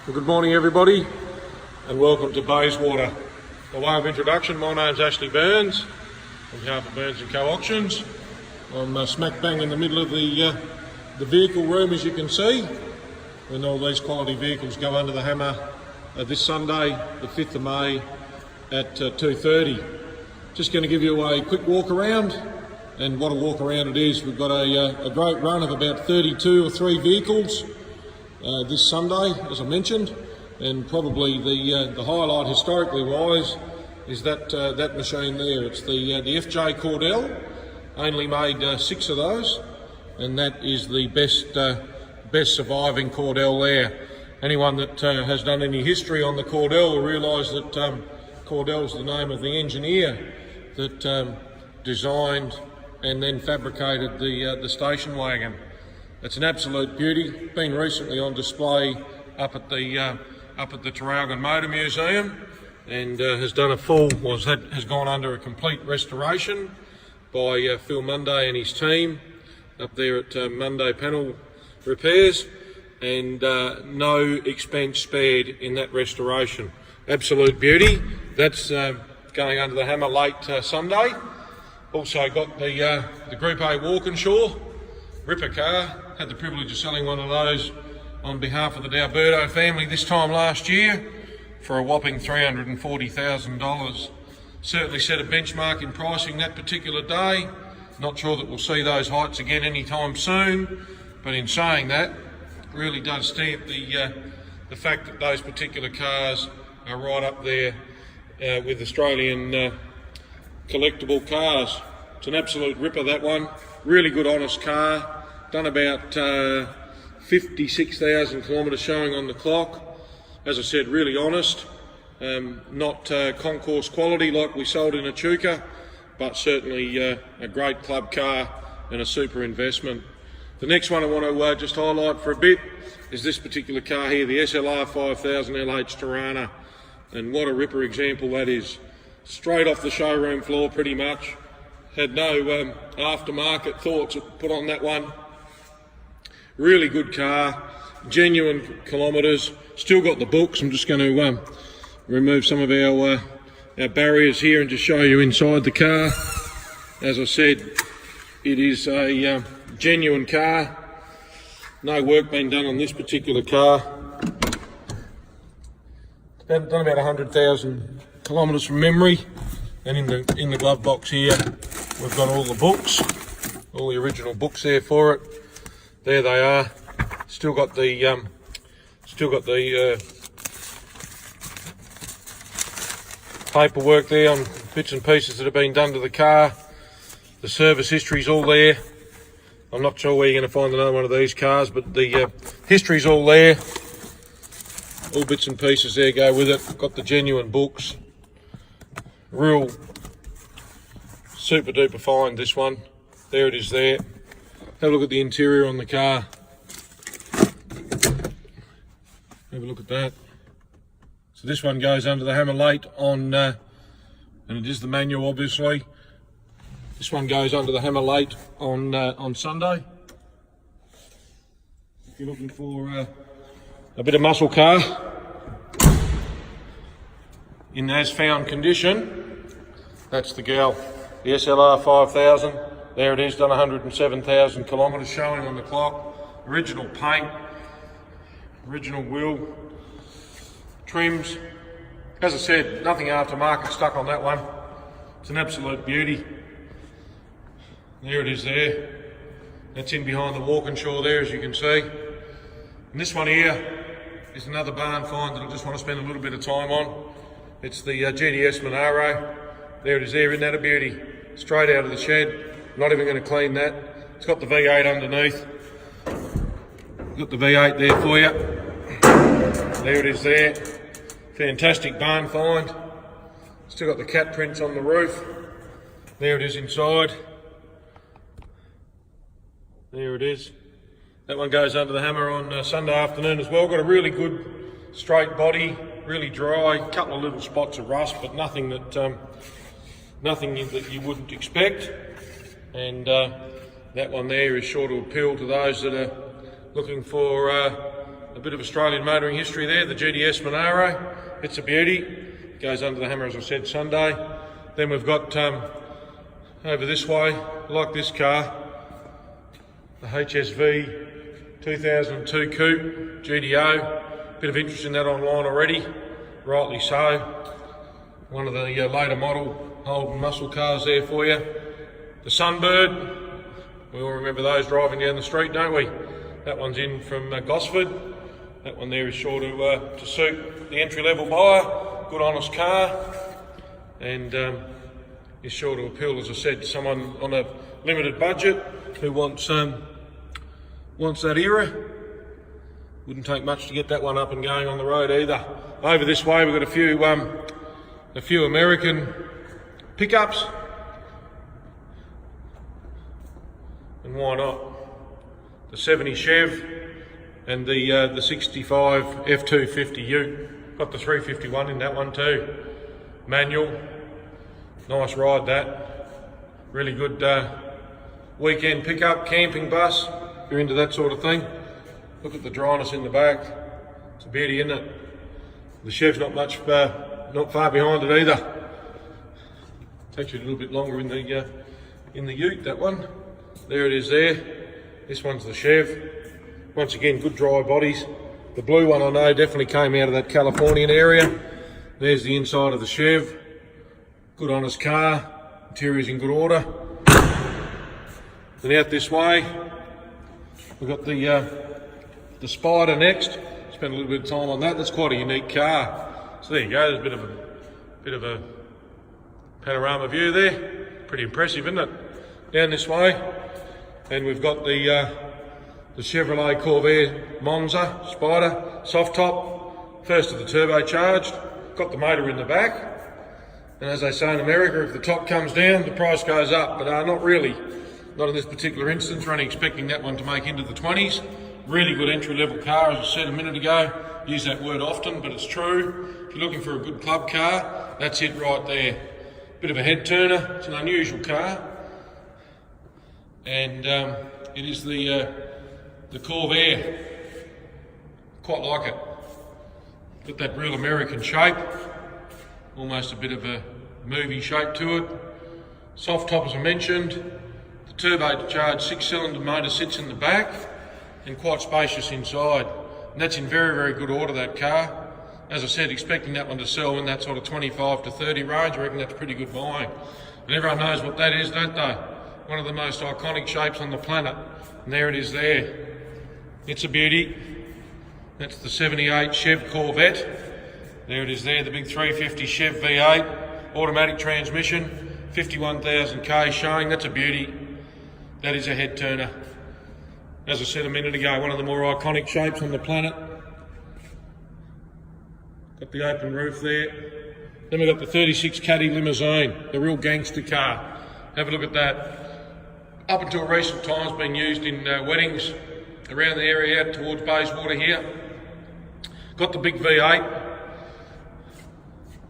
Well, good morning everybody and welcome to Bayswater. By way of introduction, my name's Ashley Burns on behalf of Burns & Co Auctions. I'm smack bang in the middle of the vehicle room, as you can see, when all these quality vehicles go under the hammer this Sunday, the 5th of May at 2:30. Just going to give you a quick walk around, and what a walk around it is. We've got a great run of about 32 or 3 vehicles this Sunday, as I mentioned, and probably the highlight historically wise is that machine there. It's the FJ Cordell. Only made 6 of those, and that is the best surviving Cordell there. Anyone that has done any history on the Cordell will realise that Cordell's the name of the engineer that designed and then fabricated the station wagon. It's an absolute beauty. Been recently on display up at the Traralgon Motor Museum, and has gone under a complete restoration by Phil Munday and his team up there at Munday Panel Repairs, and no expense spared in that restoration. Absolute beauty. That's going under the hammer late Sunday. Also got the Group A Walkinshaw Ripper car. Had the privilege of selling one of those on behalf of the D'Alberto family this time last year for a whopping $340,000. Certainly set a benchmark in pricing that particular day. Not sure that we'll see those heights again anytime soon, but in saying that, really does stamp the fact that those particular cars are right up there with Australian collectible cars. It's an absolute ripper, that one. Really good, honest car. Done about 56,000 kilometres showing on the clock. As I said, really honest. Not concourse quality like we sold in Echuca, but certainly a great club car and a super investment. The next one I want to just highlight for a bit is this particular car here, the SLR 5000 LH Tirana. And what a ripper example that is. Straight off the showroom floor pretty much. Had no aftermarket thoughts put on that one. Really good car, genuine kilometres. Still got the books. I'm just going to remove some of our barriers here and just show you inside the car. As I said, it is a genuine car. No work been done on this particular car. Done about 100,000 kilometres from memory. And in the glove box here, we've got all the books, all the original books there for it. There they are. Still got the paperwork there on bits and pieces that have been done to the car. The service history's all there. I'm not sure where you're going to find another one of these cars, but the history's all there. All bits and pieces there go with it. Got the genuine books. Real super duper fine, this one. There it is there. Have a look at the interior on the car. Have a look at that. So this one goes under the hammer late on, and it is the manual obviously. This one goes under the hammer late on Sunday. If you're looking for a bit of muscle car in as found condition, that's the gal, the SLR 5000. There it is, done 107,000 kilometres showing on the clock. Original paint, original wheel trims. As I said, nothing aftermarket stuck on that one. It's an absolute beauty. There it is there. That's in behind the Walkinshaw there, as you can see. And this one here is another barn find that I just want to spend a little bit of time on. It's the GDS Monaro. There it is there, isn't that a beauty? Straight out of the shed. Not even going to clean that. It's got the V8 underneath. Got the V8 there for you. There it is there. Fantastic barn find. Still got the cat prints on the roof. There it is inside. There it is. That one goes under the hammer on Sunday afternoon as well. Got a really good straight body, really dry. Couple of little spots of rust, but nothing that you wouldn't expect. And that one there is sure to appeal to those that are looking for a a bit of Australian motoring history there, the GDS Monaro. It's a beauty. Goes under the hammer, as I said, Sunday. Then we've got over this way, like this car, the HSV 2002 Coupe GDO. Bit of interest in that online already, rightly so. One of the later model old muscle cars there for you. The Sunbird, we all remember those driving down the street, don't we? That one's in from Gosford. That one there is sure to suit the entry-level buyer. Good honest car, and is sure to appeal, as I said, to someone on a limited budget who wants that era. Wouldn't take much to get that one up and going on the road either. Over this way we've got a few American pickups, and why not? The 70 Chev and the 65 F250 Ute. Got the 351 in that one too. Manual. Nice ride that. Really good weekend pickup, camping bus. If you're into that sort of thing. Look at the dryness in the back. It's a beauty, isn't it? The Chev's not far behind it either. Takes you a little bit longer in the Ute, that one. There it is there. This one's the Chev. Once again, good dry bodies. The blue one I know definitely came out of that Californian area. There's the inside of the Chev. Good honest car. Interior's in good order. And out this way, we've got the Spider next. Spent a little bit of time on that. That's quite a unique car. So there you go. There's a bit of a panorama view there. Pretty impressive, isn't it? Down this way, and we've got the Chevrolet Corvair Monza Spider soft top. First of the turbocharged. Got the motor in the back. And as they say in America, if the top comes down, the price goes up. But not really. Not in this particular instance. We're only expecting that one to make into the 20s. Really good entry-level car, as I said a minute ago. Use that word often, but it's true. If you're looking for a good club car, that's it right there. Bit of a head turner. It's an unusual car, and it is the Corvair. Quite like it. Got that real American shape. Almost a bit of a movie shape to it. Soft top, as I mentioned. The turbocharged 6-cylinder motor sits in the back, and quite spacious inside. And that's in very, very good order, that car. As I said, expecting that one to sell in that sort of 25 to 30 range. I reckon that's pretty good buying. And everyone knows what that is, don't they? One of the most iconic shapes on the planet. And there it is there. It's a beauty. That's the 78 Chev Corvette. There it is there, the big 350 Chev V8. Automatic transmission. 51,000 K showing. That's a beauty. That is a head turner. As I said a minute ago, one of the more iconic shapes on the planet. Got the open roof there. Then we've got the 36 Caddy limousine, the real gangster car. Have a look at that. Up until recent times, been used in weddings around the area out towards Bayswater here. Got the big V8.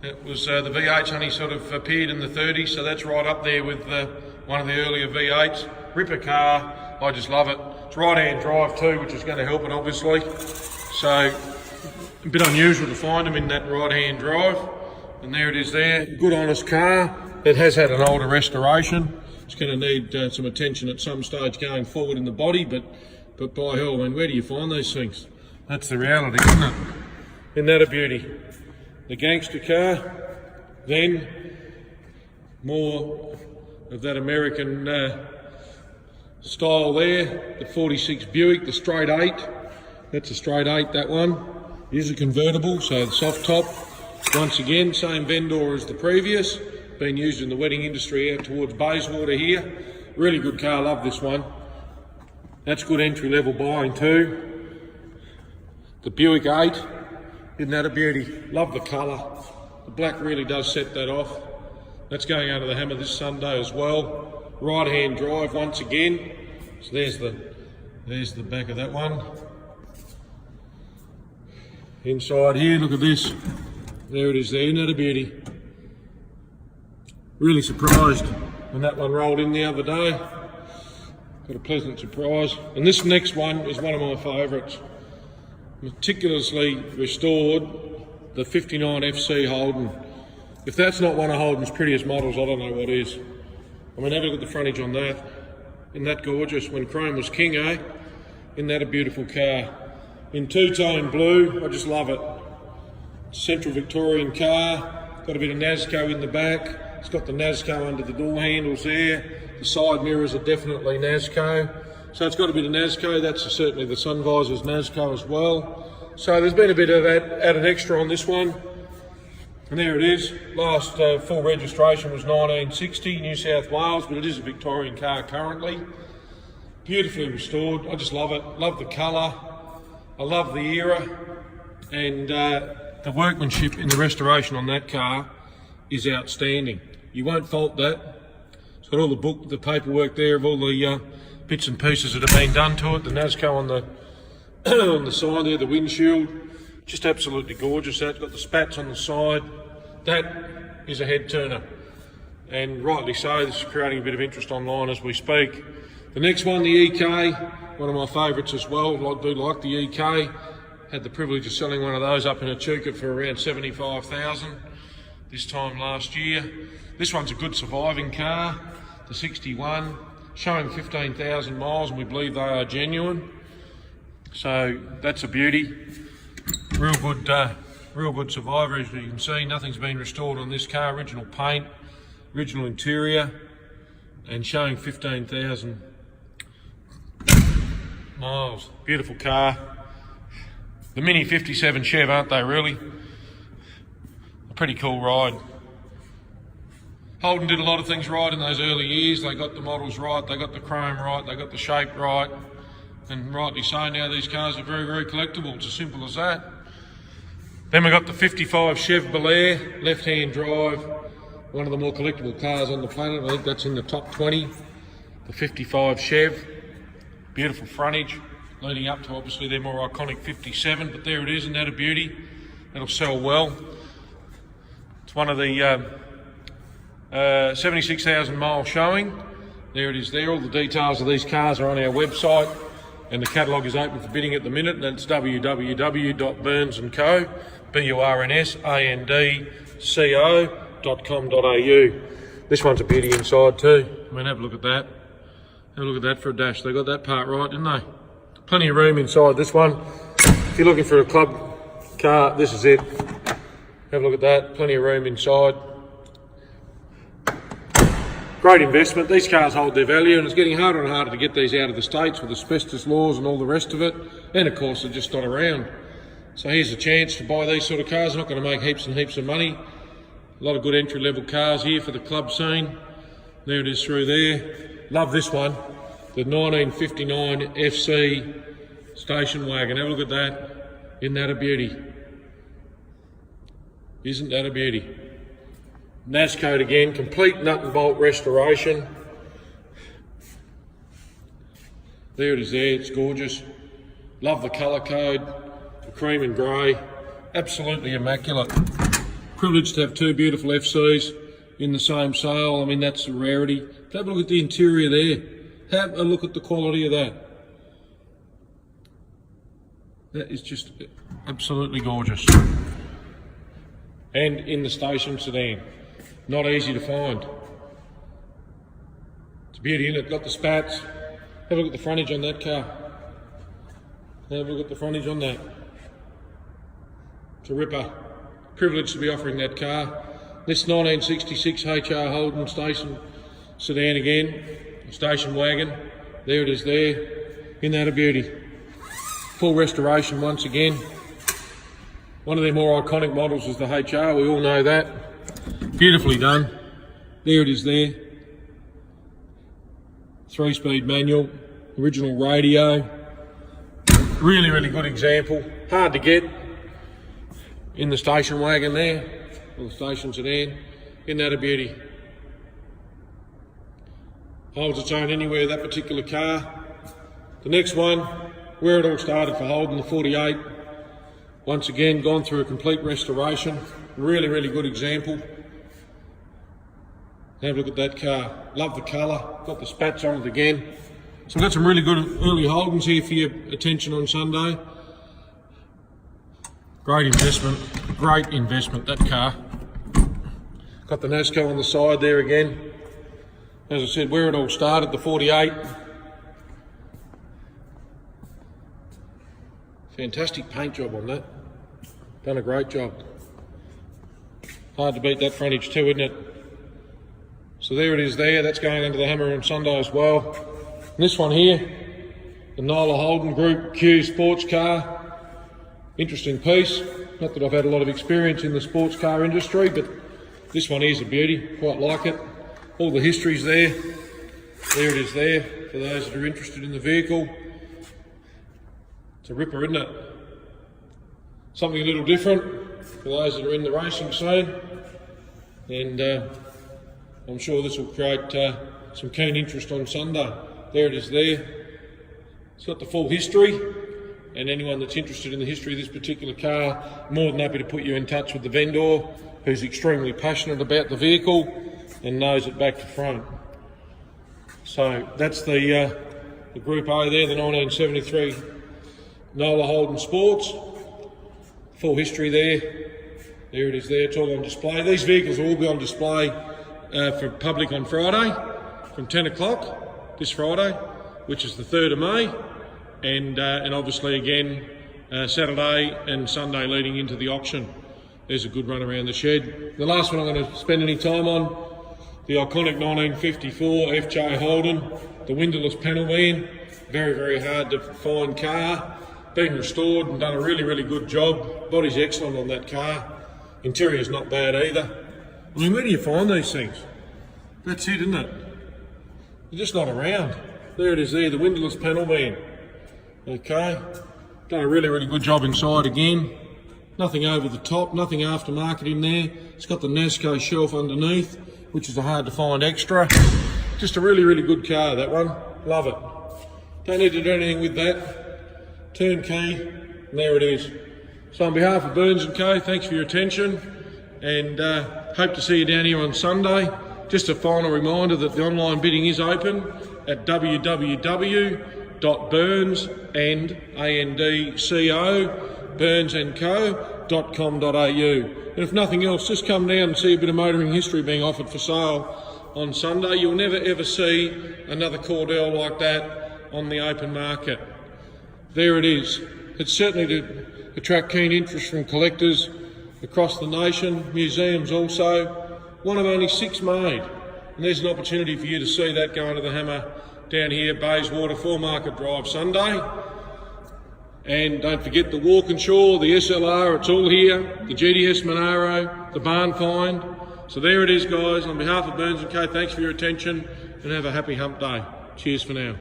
It was the V8's only sort of appeared in the 30s, so that's right up there with one of the earlier V8s. Ripper car, I just love it. It's right-hand drive too, which is going to help it obviously. So a bit unusual to find them in that right-hand drive. And there it is there. Good honest car. It has had an older restoration. It's going to need some attention at some stage going forward in the body, but by hell, I mean, where do you find these things? That's the reality, isn't it? Isn't that a beauty? The gangster car. Then more of that American style there. The 46 Buick, the straight 8. That's a straight 8, that one. It is a convertible, so the soft top. Once again, same vendor as the previous. Been used in the wedding industry out towards Bayswater here. Really good car, love this one. That's good entry level buying too. The Buick 8, isn't that a beauty? Love the colour. The black really does set that off. That's going under the hammer this Sunday as well. Right hand drive once again. So there's the back of that one. Inside here, look at this. There it is there, isn't that a beauty? Really surprised when that one rolled in the other day. Got a pleasant surprise. And this next one is one of my favourites. meticulously restored, the 59 FC Holden. If that's not one of Holden's prettiest models, I don't know what is. I mean, have a look at the frontage on that. Isn't that gorgeous? When chrome was king, eh? Isn't that a beautiful car? In two-tone blue, I just love it. Central Victorian car, got a bit of NASCO in the back. It's got the NASCO under the door handles there. The side mirrors are definitely NASCO. So it's got a bit of NASCO, that's certainly the sun visor's NASCO as well. So there's been a bit of added extra on this one. And there it is. Last full registration was 1960, New South Wales, but it is a Victorian car currently. Beautifully restored. I just love it. Love the colour. I love the era. And the workmanship in the restoration on that car is outstanding. You won't fault that. It's got all the paperwork there of all the bits and pieces that have been done to it. The NASCO on the on the side there, the windshield, just absolutely gorgeous. That's got the spats on the side. That is a head turner, and rightly so. This is creating a bit of interest online as we speak. The next one, the EK, one of my favourites as well. I do like the EK. Had the privilege of selling one of those up in Echuca for around 75,000 this time last year. This one's a good surviving car, the 61, showing 15,000 miles, and we believe they are genuine. So that's a beauty. Real good survivor, as you can see. Nothing's been restored on this car. Original paint, original interior, and showing 15,000 miles. Beautiful car. The Mini 57 Chev, aren't they really? A pretty cool ride. Holden did a lot of things right in those early years. They got the models right, they got the chrome right, they got the shape right, and rightly so. Now these cars are very, very collectible. It's as simple as that. Then we got the 55 Chev Bel Air, left-hand drive, one of the more collectible cars on the planet. I think that's in the top 20. The 55 Chev, beautiful frontage, leading up to obviously their more iconic 57, but there it is, and that a beauty. That'll sell well. It's one of the 76,000 mile showing. There it is there. All the details of these cars are on our website, and the catalogue is open for bidding at the minute, and that's www.burnsandco, burnsandco.com.au. This one's a beauty inside too. I mean, have a look at that. Have a look at that for a dash. They got that part right, didn't they? Plenty of room inside this one. If you're looking for a club car, this is it. Have a look at that. Plenty of room inside. Great investment. These cars hold their value, and it's getting harder and harder to get these out of the States with asbestos laws and all the rest of it. And of course, they're just not around. So here's a chance to buy these sort of cars. Not going to make heaps and heaps of money. A lot of good entry-level cars here for the club scene. There it is through there. Love this one. The 1959 FC station wagon. Have a look at that. Isn't that a beauty? Isn't that a beauty? NASCO again, complete nut and bolt restoration. There it is there, it's gorgeous. Love the colour code, the cream and grey, absolutely immaculate. Privileged to have two beautiful FCs in the same sale. I mean, that's a rarity. Have a look at the interior there. Have a look at the quality of that. That is just absolutely gorgeous. And in the station sedan. Not easy to find. It's a beauty, isn't it? Got the spats. Have a look at the frontage on that car. Have a look at the frontage on that. It's a ripper. Privileged to be offering that car. This 1966 HR Holden station sedan again. Station wagon. There it is there. Isn't that a beauty? Full restoration once again. One of their more iconic models is the HR. We all know that. Beautifully done. There it is there. 3-speed manual, original radio. Really, really good example. Hard to get in the station wagon there, or the station sedan. Isn't that a beauty? Holds its own anywhere, that particular car. The next one, where it all started for Holden, the 48. Once again, gone through a complete restoration. Really, really good example. Have a look at that car. Love the colour. Got the spats on it again. So we've got some really good early Holdens here for your attention on Sunday. Great investment, that car. Got the NASCO on the side there again. As I said, where it all started, the 48. Fantastic paint job on that. Done a great job. Hard to beat that frontage too, isn't it? So there it is there. That's going into the hammer on Sunday as well. And this one here, the Nola Holden Group Q sports car. Interesting piece. Not that I've had a lot of experience in the sports car industry, but this one is a beauty. Quite like it. All the history's there. There it is there for those that are interested in the vehicle. It's a ripper, isn't it? Something a little different for those that are in the racing scene. And I'm sure this will create some keen interest on Sunday. There it is there. It's got the full history. And anyone that's interested in the history of this particular car, more than happy to put you in touch with the vendor, who's extremely passionate about the vehicle and knows it back to front. So that's the Group A there, the 1973 Nola Holden Sports. Full history there. There it is there, it's all on display. These vehicles will all be on display for public on Friday from 10 o'clock this Friday, which is the 3rd of May. And obviously again Saturday and Sunday leading into the auction. There's a good run around the shed. The last one I'm going to spend any time on, the iconic 1954 FJ Holden, the windowless panel van. Very, very hard to find car. Been restored and done a really, really good job. Body's excellent on that car. Interior's not bad either. I mean, where do you find these things? That's it, isn't it? They're just not around. There it is there, the windowless panel van. Okay, done a really, really good job inside again. Nothing over the top, nothing aftermarket in there. It's got the NASCO shelf underneath, which is a hard to find extra. Just a really, really good car, that one. Love it. Don't need to do anything with that. Turnkey, and there it is. So on behalf of Burns & Co, thanks for your attention, and hope to see you down here on Sunday. Just a final reminder that the online bidding is open at burnsandco.com.au. And if nothing else, just come down and see a bit of motoring history being offered for sale on Sunday. You'll never ever see another Cordell like that on the open market. There it is. It's certainly to attract keen interest from collectors across the nation, museums also. One of only 6 made. And there's an opportunity for you to see that going to the hammer down here at Bayswater, 4 Market Drive Sunday. And don't forget the Walkinshaw, the SLR, it's all here, the GTS Monaro, the Barn Find. So there it is, guys. On behalf of Burns & Co, thanks for your attention and have a happy hump day. Cheers for now.